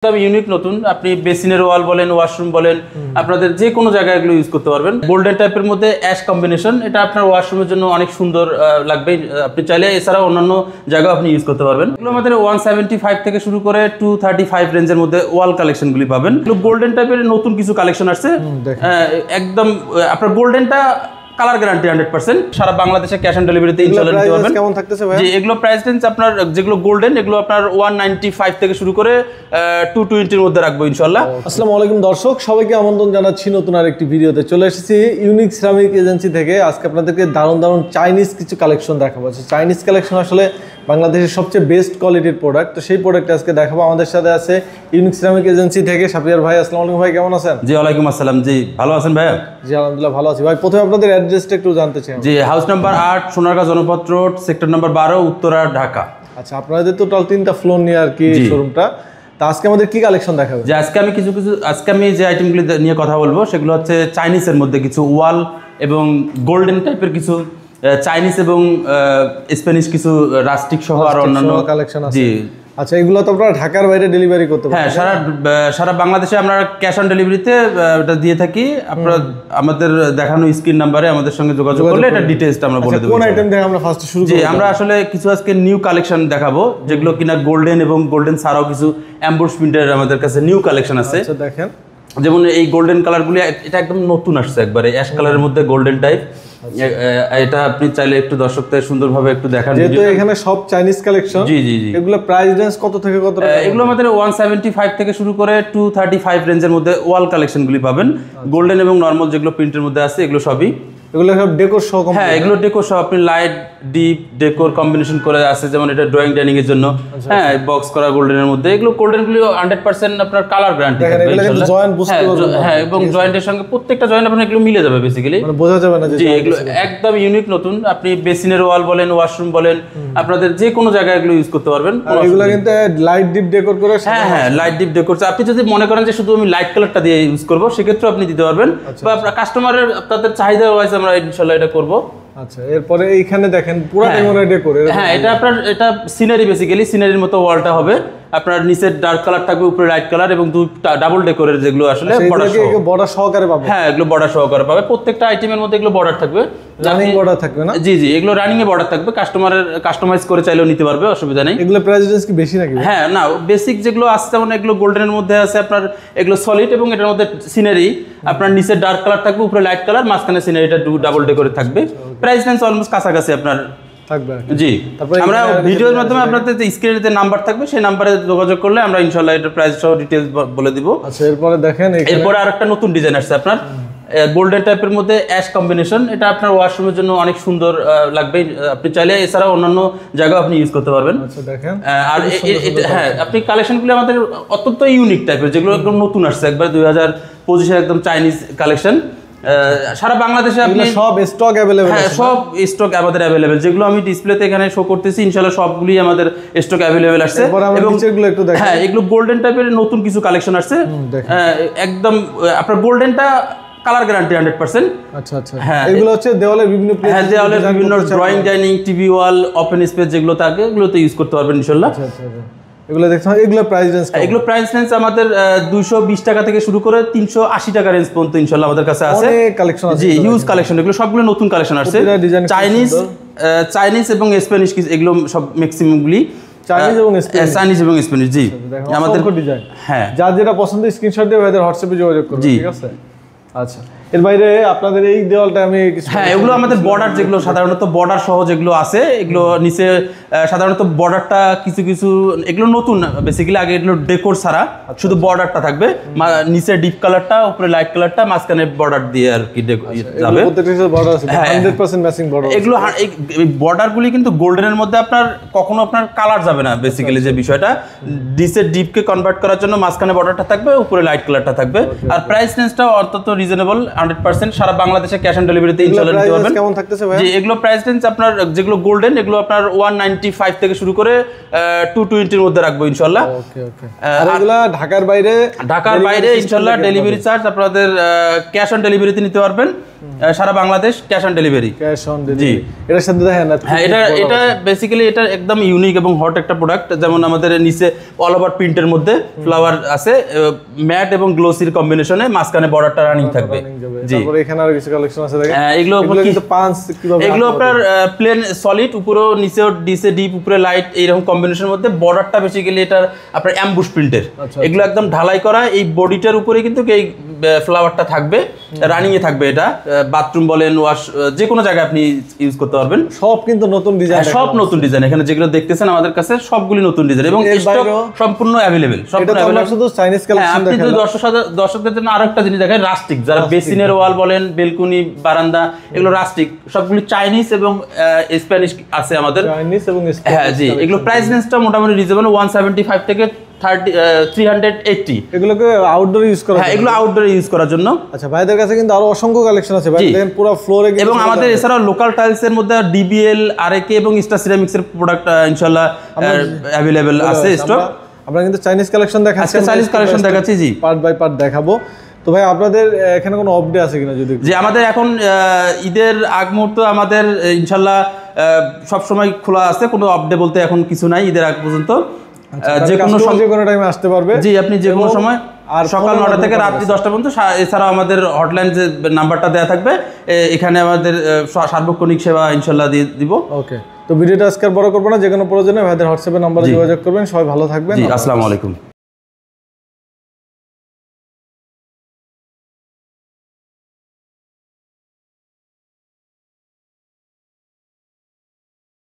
একদম ইউনিক নতুন আপনি বেসিনের ওয়াল বলেন ওয়াশরুম বলেন আপনাদের যে কোনো জায়গায় এগুলো ইউজ করতে পারবেন। গোল্ডেন টাইপের মধ্যে অ্যাশ কম্বিনেশন, এটা আপনার ওয়াশরুমের জন্য অনেক সুন্দর লাগবে। আপনি চাইলে এছাড়াও অন্যান্য জায়গায় আপনি ইউজ করতে পারবেন। এগুলো আমাদের 175 থেকে শুরু করে 235 রেঞ্জের মধ্যে ওয়াল কালেকশনগুলি পাবেন। এগুলো গোল্ডেন টাইপের নতুন কিছু কালেকশন আসছে। একদম আপনার গোল্ডেনটা কালার গ্যারান্টি 100%। সারা বাংলাদেশে ক্যাশ অন ডেলিভারিতে ইনশাআল্লাহ নিতে পারবেন। কেমন থাকতেছে ভাই? জি, এগুলো প্রাইস রেঞ্জ আপনার যেগুলো গোল্ডেন এগুলো আপনার 195 থেকে শুরু করে 220 এর মধ্যে রাখবো ইনশাআল্লাহ। আসসালামু আলাইকুম দর্শক, সবাইকে আমন্ত্রণ জানাচ্ছি নতুন আরেকটি ভিডিওতে। চলে এসেছি ইউনিক সিরামিক এজেন্সি থেকে। আজকে আপনাদেরকে দারুণ দারুণ চাইনিজ কিছু কালেকশন দেখাবো। চাইনিজ কালেকশন আসলে বাংলাদেশের সবচেয়ে বেস্ট কোয়ালিটির প্রোডাক্ট, তো সেই প্রোডাক্ট আজকে দেখাবো। আমাদের সাথে আছে ইউনিক সিরামিক এজেন্সি থেকে শাফিয়ার ভাই। আসসালামু আলাইকুম ভাই, কেমন আছেন? জি ওয়ালাইকুম আসসালাম। জি ভালো আছেন ভাইয়া? জি আলহামদুলিল্লাহ ভালো আছি ভাই। প্রথমে আপনাদের অ্যাড্রেসটা একটু জানতে চাই। জি, house number 8 Sonargaon Janapath road, sector number 12, Uttara, Dhaka. আচ্ছা, আপনাদের টোটাল 3টা ফ্লোর নিয়ে আর কি শোরুমটা। তা আজকে আমাদের কি কালেকশন দেখাবে? যে আজকে আমি যে আইটেমগুলি নিয়ে কথা বলবো সেগুলো হচ্ছে চাইনিজের মধ্যে কিছু ওয়াল এবং গোল্ডেন টাইপের কিছু চাইনিজ এবং স্প্যানিশ কিছু রাস্টিক সহ আর অন্যান্য কালেকশন আছে। জি আচ্ছা, এগুলো তো আপনারা ঢাকার বাইরে ডেলিভারি করতে পারেন? হ্যাঁ, সারা বাংলাদেশে আমরা ক্যাশ অন ডেলিভারিতে এটা দিয়ে থাকি। আপনারা আমাদের দেখানো স্ক্রিন নাম্বারে আমাদের সঙ্গে যোগাযোগ করলে এটা ডিটেইলসটা আমরা বলে দেব। কোন আইটেম থেকে আমরা ফার্স্ট শুরু করব? জি, আমরা আসলে কিছু আজকে নিউ কালেকশন দেখাবো যেগুলো কিনা গোল্ডেন এবং গোল্ডেন ছাড়াও কিছু এমবোস প্রিন্টের আমাদের কাছে নিউ কালেকশন আছে। আচ্ছা দেখেন, যেমন এই গোল্ডেন কালারগুলি এটা একদম নতুন আসছে, একবারে অ্যাশ কালারের মধ্যে গোল্ডেন টাইপ। এটা আপনি চাইলে একটু দর্শকদের সুন্দরভাবে একটু দেখান। যেহেতু এখানে সব চাইনিজ কালেকশন। জি জি জি। এগুলো প্রাইস রেঞ্জ কত থেকে কত টাকা? এগুলো আমাদের 175 থেকে শুরু করে 235 রেঞ্জের মধ্যে ওয়াল কালেকশনগুলি পাবেন। গোল্ডেন এবং নরমাল যেগুলো প্রিন্টের মধ্যে আছে এগুলো সবই। এগুলো সব ডেকোর সহ? হ্যাঁ, এগুলো ডেকোর সহ। আপনি লাইট ডিপ ডেকোর কম্বিনেশন করে আছে, যেমন এটা ড্রয়িং ডাইনিং এর জন্য। হ্যাঁ, বক্স করা গোল্ডেনের মধ্যে এগুলো গোল্ডেনগুলি 100% আপনার কালার গ্যারান্টি থাকবে ইনশাআল্লাহ। জয়েন্ট বুঝতে পারবেন। হ্যাঁ, এবং জয়েন্টের সঙ্গে প্রত্যেকটা জয়েন্ট আপনার এগুলো মিলে যাবে বেসিক্যালি, মানে বোঝা যাবে না যে জি এগুলো একদম ইউনিক নতুন। আপনি বেসিনের ওয়াল বলেন ওয়াশরুম বলেন আপনাদের যে কোনো জায়গায় এগুলো ইউজ করতে পারবেন। এগুলো কিন্তু লাইট ডিপ ডেকোর করে। হ্যাঁ, লাইট ডিপ ডেকোর। আপনি যদি মনে করেন যে শুধু আমি লাইট কালারটা দিয়ে ইউজ করব সেক্ষেত্রে আপনি দিতে পারবেন, বা আপনার কাস্টমারের আপনাদের চাহিদা ওয়াইজ আমরা ইনশাআল্লাহ এটা করব। আচ্ছা, এরপরে এইখানে দেখেন পুরো ডেমোরা ডেকোর। হ্যাঁ, এটা সিনারি, বেসিক্যালি সিনারির মতো ওয়ালটা হবে। আপনার নিচে ডার্ক কালার থাকবে, উপরে লাইট কালার, এবং দুটো ডাবল ডেকোরের যেগুলো আসলে বর্ডার সহকারে পাবে। হ্যাঁ, এগুলো বর্ডার সহকারে পাবে। প্রত্যেকটা আইটেমের মধ্যে এগুলো বর্ডার থাকবে, রানিং বর্ডার থাকবে না? জি জি, এগুলো রানিং এ বর্ডার থাকবে। কাস্টমারের কাস্টমাইজ করে চাইলেও নিতে পারবে, অসুবিধা নেই। এগুলো প্রাইস রেঞ্জ কি বেশি নাকি? হ্যাঁ, না বেসিক যেগুলো আছে যেমন এগুলো গোল্ডেনের মধ্যে আছে আপনার, এগুলো সলিড এবং এটার মধ্যে সিনারি আপনার নিচে ডার্ক কালার থাকবে, উপরে লাইট কালার, মাঝখানে সিনারিটা ডাবল ডেকোরেট থাকবে। প্রাইস রেঞ্জ অলমোস্ট কাছাকাছি আপনার থাকবে। জি, আমরা ভিডিওর মাধ্যমে আপনাদের যে স্ক্রিনে যে নাম্বার থাকবে সেই নাম্বারে যোগাযোগ করলে আমরা ইনশাআল্লাহ এটা প্রাইস সহ ডিটেইলস বলে দিব। আচ্ছা, এরপরে দেখেন, এরপরে আরেকটা নতুন ডিজাইন আসছে আপনার গোল্ডেন টাইপের মধ্যে অ্যাশ কম্বিনেশন। এটা আপনার ওয়াশরুমের জন্য অনেক সুন্দর লাগবে। আপনি চাইলে এছাড়াও অন্যান্য জায়গায় আপনি ইউজ করতে পারবেন। আচ্ছা দেখেন, আর হ্যাঁ, আপনি কালেকশনগুলো আমাদের অত্যন্ত ইউনিক টাইপের, যেগুলো একদম নতুন আসছে একবার 2025 একদম চাইনিজ কালেকশন। সারা বাংলাদেশে আপনি সব স্টক অ্যাভেলেবল। হ্যাঁ, সব স্টক আমাদের অ্যাভেলেবল। যেগুলো আমি ডিসপ্লেতে এখানে শো করতেছি ইনশাআল্লাহ সবগুলি আমাদের স্টক অ্যাভেলেবল আসছে। এবং এগুলো একটু দেখেন। হ্যাঁ, এগুলো গোল্ডেন টাইপের নতুন কিছু কালেকশন আসছে। একদম আপনার গোল্ডেনটা কালার গ্যারান্টি 100%। আচ্ছা আচ্ছা, হ্যাঁ, এগুলো হচ্ছে দেওয়ালের বিভিন্ন প্লেস। হ্যাঁ, দেওয়ালের বিভিন্ন ড্রয়িং ডাইনিং টিভি ওয়াল ওপেন স্পেস যেগুলো থাকে এগুলোতে ইউজ করতে পারবেন ইনশাআল্লাহ। আচ্ছা আচ্ছা, এগুলো দেখছেন। এগুলো প্রাইস রেঞ্জ? এগুলো প্রাইস রেঞ্জ আমাদের 220 টাকা থেকে শুরু করে 380 টাকা রেঞ্জ পর্যন্ত ইনশাআল্লাহ আমাদের কাছে আছে। অনেক কালেকশন আছে। জি, হিউজ কালেকশন। এগুলো সবগুলো নতুন কালেকশন আসছে। চাইনিজ এবং স্প্যানিশ এগুলো সব ম্যাক্সিমামগুলি চাইনিজ এবং স্প্যানিশ। জি, আমাদের ডিজাইন। হ্যাঁ, যার যেটা পছন্দ স্ক্রিনশট দিয়ে ভাইদের হোয়াটসঅ্যাপে যোগাযোগ করুন, ঠিক আছে? আচ্ছা, এর বাইরে আপনাদের এই দেওয়ালটা আমি হ্যাঁ, এগুলো আমাদের বর্ডার, যেগুলো সাধারণত বর্ডার সহ যেগুলো আছে এগুলো নিচে সাধারণত বর্ডারটা কিছু কিছু এগুলো নতুন বেসিক্যালি। আগে এগুলো ডেকোর ছাড়া শুধু বর্ডারটা থাকবে, নিচে ডিপ কালারটা, উপরে লাইট কালারটা, মাঝখানে বর্ডার দিয়ে আর কি যাবে। প্রত্যেকটা বর্ডার আছে 100% ম্যাচিং বর্ডার। এগুলো এই বর্ডারগুলি কিন্তু গোল্ডেনের মধ্যে আপনার কখনো আপনার কালার যাবে না বেসিক্যালি। যে বিষয়টা নিচে ডিপকে কনভার্ট করার জন্য মাঝখানে বর্ডারটা থাকবে, উপরে লাইট কালারটা থাকবে। আর প্রাইস রেঞ্জটাও অত্যন্ত রিজনেবল 100%। সারা বাংলাদেশে ক্যাশ অন ডেলিভারিতে ইনশাআল্লাহ নিতে পারবেন। কেমন থাকতেছে ভাই? জি, এগুলো প্রাইস রেঞ্জ আপনার যেগুলো গোল্ডেন এগুলো আপনার 195 থেকে শুরু করে 220 এর মধ্যে রাখবো ইনশাআল্লাহ। ওকে ওকে। আর এগুলো ঢাকার বাইরে ইনশাআল্লাহ ডেলিভারি চার্জ আপনাদের ক্যাশ অন ডেলিভারিতে নিতে পারবেন। সারা Bangladesh cash on delivery. Cash on delivery. এটার সাথে দেখেন না, হ্যাঁ এটা বেসিক্যালি এটা একদম ইউনিক এবং হট একটা প্রোডাক্ট। যেমন আমাদের নিচে অল ওভার প্রিন্টের মধ্যে ফ্লাওয়ার আছে, ম্যাট এবং গ্লোসির কম্বিনেশনে, মাঝখানে বর্ডারটা রানিং থাকবে। জি, তারপরে এখানে আর কিছু কালেকশন আছে দেখেন। এগুলো কিন্তু পাঁচ কিভাবে, এগুলো আপনার প্লেন সলিড, উপরেও নিচেও ডিসে ডিপ, উপরে লাইট, এইরকম কম্বিনেশনের মধ্যে। বর্ডারটা বেসিক্যালি এটা আপনার অ্যাম্বুশ প্রিন্টের। এগুলো একদম ঢালাই করা, এই বডিটার উপরে কিন্তু এই ফ্লাওয়ারটা থাকবে, রানিং এ থাকবে। এটা বাথরুম বলেন, ওয়াশ, যে কোনো জায়গায় আপনি ইউজ করতে পারবেন। সব কিন্তু নতুন ডিজাইন, সব নতুন ডিজাইন। এখানে যেগুলো দেখতেছেন আমাদের কাছে সবগুলি নতুন ডিজাইন এবং স্টক সম্পূর্ণ अवेलेबल। এটা তো আমরা শুধু চাইনিজ কালেকশন দেখাই। আপনি দর্শকদের জন্য আরেকটা জিনিস দেখাই, রাস্টিক। যারা বেসিনের ওয়াল বলেন, বেলকনি, বারান্দা, এগুলো রাস্টিক সবগুলি চাইনিজ এবং স্প্যানিশ আছে আমাদের। চাইনিজ এবং হ্যাঁ জি, এগুলো প্রাইস রেঞ্জটা মোটামুটি রিজনেবল, 175 থেকে 380। এগুলোকে আউটডোর ইউজ করা, হ্যাঁ এগুলো আউটডোরে ইউজ করার জন্য। আচ্ছা, ভাইদের কাছে কিন্তু আরো অসংখ্য কালেকশন আছে ভাই, দেখেন পুরো ফ্লোরে। এবং আমাদের এছাড়াও লোকাল টাইলস এর মধ্যে ডিবিএল, আরএকে এবং স্টার সিরামিক্স এর প্রোডাক্ট ইনশাআল্লাহ अवेलेबल আছে স্টক। আমরা কিন্তু চাইনিজ কালেকশন দেখাচ্ছি, চাইনিজ কালেকশন দেখাচ্ছি। জি, পার্ট বাই পার্ট দেখাবো। তো ভাই আপনাদের এখানে কোনো অফ ডে আছে কিনা যদি? যে আমাদের এখন ঈদের আগ মুহূর্ত আমাদের ইনশাআল্লাহ সব সময় খোলা আছে, কোনো অফ ডে বলতে এখন কিছু নাই ঈদের আগ পর্যন্ত। যে কোনো টাইমে আসতে পারবে। জি, আপনি যে কোনো সময়, আর সকাল 9টা থেকে রাত্রি 10টা পর্যন্ত। এছাড়াও আমাদের হটলাইন যে নাম্বারটা দেওয়া থাকবে, এখানে আমাদের সার্বক্ষণিক সেবা ইনশাআল্লাহ দিয়ে দিব। ওকে, তো ভিডিওটা আজকে বড় করবো না, যে কোনো প্রয়োজনে ভাইদের হোয়াটসঅ্যাপে নাম্বারে যোগাযোগ করবেন। সবাই ভালো থাকবেন। জি, আসসালামু আলাইকুম।